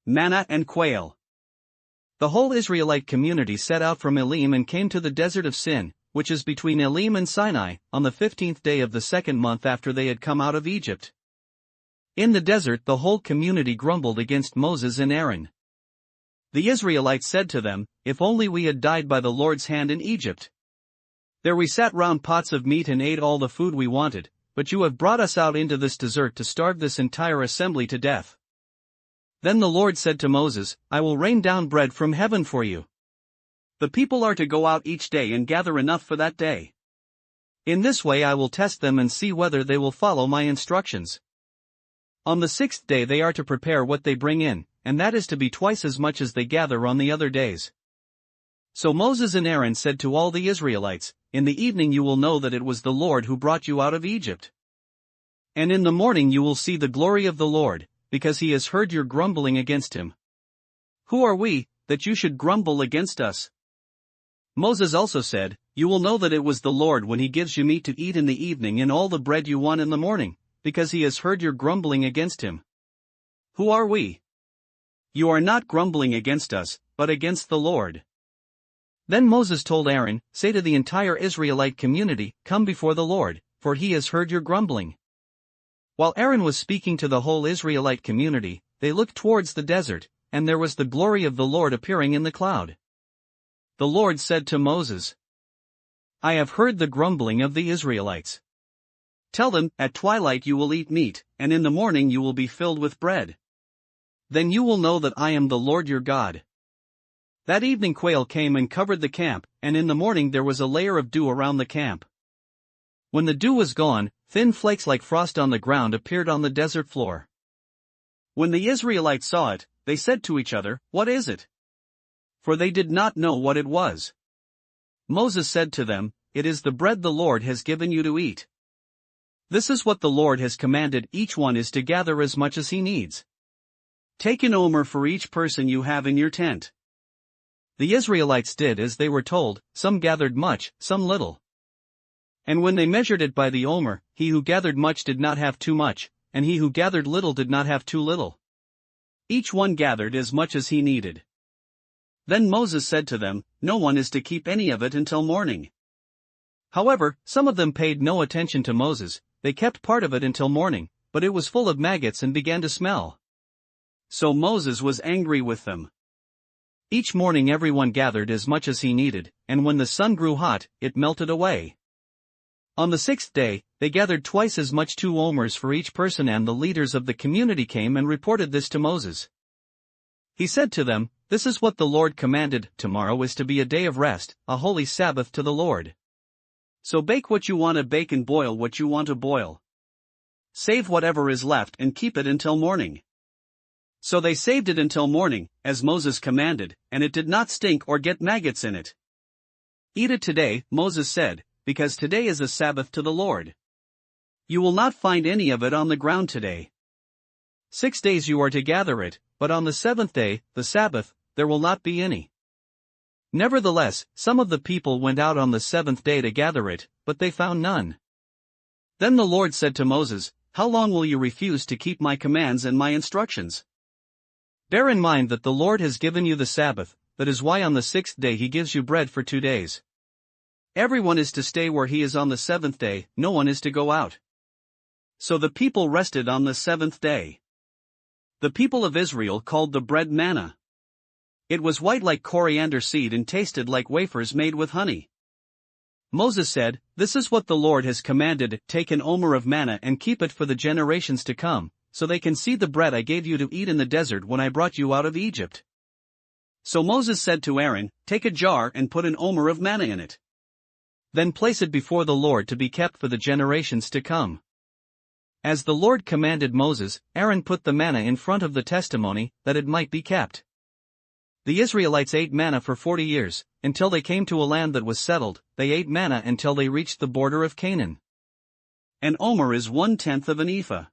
Manna and Quail. The whole Israelite community set out from Elim and came to the desert of Sin, which is between Elim and Sinai, on the 15th day of the second month after they had come out of Egypt. In the desert the whole community grumbled against Moses and Aaron. The Israelites said to them, "If only we had died by the Lord's hand in Egypt. There we sat round pots of meat and ate all the food we wanted, but you have brought us out into this desert to starve this entire assembly to death." Then the Lord said to Moses, "I will rain down bread from heaven for you. The people are to go out each day and gather enough for that day. In this way I will test them and see whether they will follow my instructions. On the 6th day they are to prepare what they bring in, and that is to be twice as much as they gather on the other days." So Moses and Aaron said to all the Israelites, "In the evening you will know that it was the Lord who brought you out of Egypt. And in the morning you will see the glory of the Lord, because he has heard your grumbling against him. Who are we, that you should grumble against us?" Moses also said, "You will know that it was the Lord when he gives you meat to eat in the evening and all the bread you want in the morning, because he has heard your grumbling against him. Who are we? You are not grumbling against us, but against the Lord." Then Moses told Aaron, "Say to the entire Israelite community, 'Come before the Lord, for he has heard your grumbling.'" While Aaron was speaking to the whole Israelite community, they looked towards the desert, and there was the glory of the Lord appearing in the cloud. The Lord said to Moses, "I have heard the grumbling of the Israelites. Tell them, at twilight you will eat meat, and in the morning you will be filled with bread. Then you will know that I am the Lord your God." That evening quail came and covered the camp, and in the morning there was a layer of dew around the camp. When the dew was gone, thin flakes like frost on the ground appeared on the desert floor. When the Israelites saw it, they said to each other, "What is it?" For they did not know what it was. Moses said to them, "It is the bread the Lord has given you to eat. This is what the Lord has commanded, each one is to gather as much as he needs. Take an omer for each person you have in your tent." The Israelites did as they were told, some gathered much, some little. And when they measured it by the omer, he who gathered much did not have too much, and he who gathered little did not have too little. Each one gathered as much as he needed. Then Moses said to them, "No one is to keep any of it until morning." However, some of them paid no attention to Moses. They kept part of it until morning, but it was full of maggots and began to smell. So Moses was angry with them. Each morning everyone gathered as much as he needed, and when the sun grew hot, it melted away. On the 6th day, they gathered twice as much, 2 omers for each person, and the leaders of the community came and reported this to Moses. He said to them, "This is what the Lord commanded, tomorrow is to be a day of rest, a holy Sabbath to the Lord. So bake what you want to bake and boil what you want to boil. Save whatever is left and keep it until morning." So they saved it until morning, as Moses commanded, and it did not stink or get maggots in it. "Eat it today," Moses said, "because today is a Sabbath to the Lord. You will not find any of it on the ground today. 6 days you are to gather it, but on the 7th day, the Sabbath, there will not be any." Nevertheless, some of the people went out on the 7th day to gather it, but they found none. Then the Lord said to Moses, "How long will you refuse to keep my commands and my instructions? Bear in mind that the Lord has given you the Sabbath, that is why on the 6th day he gives you bread for 2 days. Everyone is to stay where he is on the 7th day, no one is to go out." So the people rested on the 7th day. The people of Israel called the bread manna. It was white like coriander seed and tasted like wafers made with honey. Moses said, "This is what the Lord has commanded, take an omer of manna and keep it for the generations to come, so they can see the bread I gave you to eat in the desert when I brought you out of Egypt." So Moses said to Aaron, "Take a jar and put an omer of manna in it. Then place it before the Lord to be kept for the generations to come." As the Lord commanded Moses, Aaron put the manna in front of the testimony, that it might be kept. The Israelites ate manna for 40 years, until they came to a land that was settled. They ate manna until they reached the border of Canaan. An omer is 1/10 of an ephah.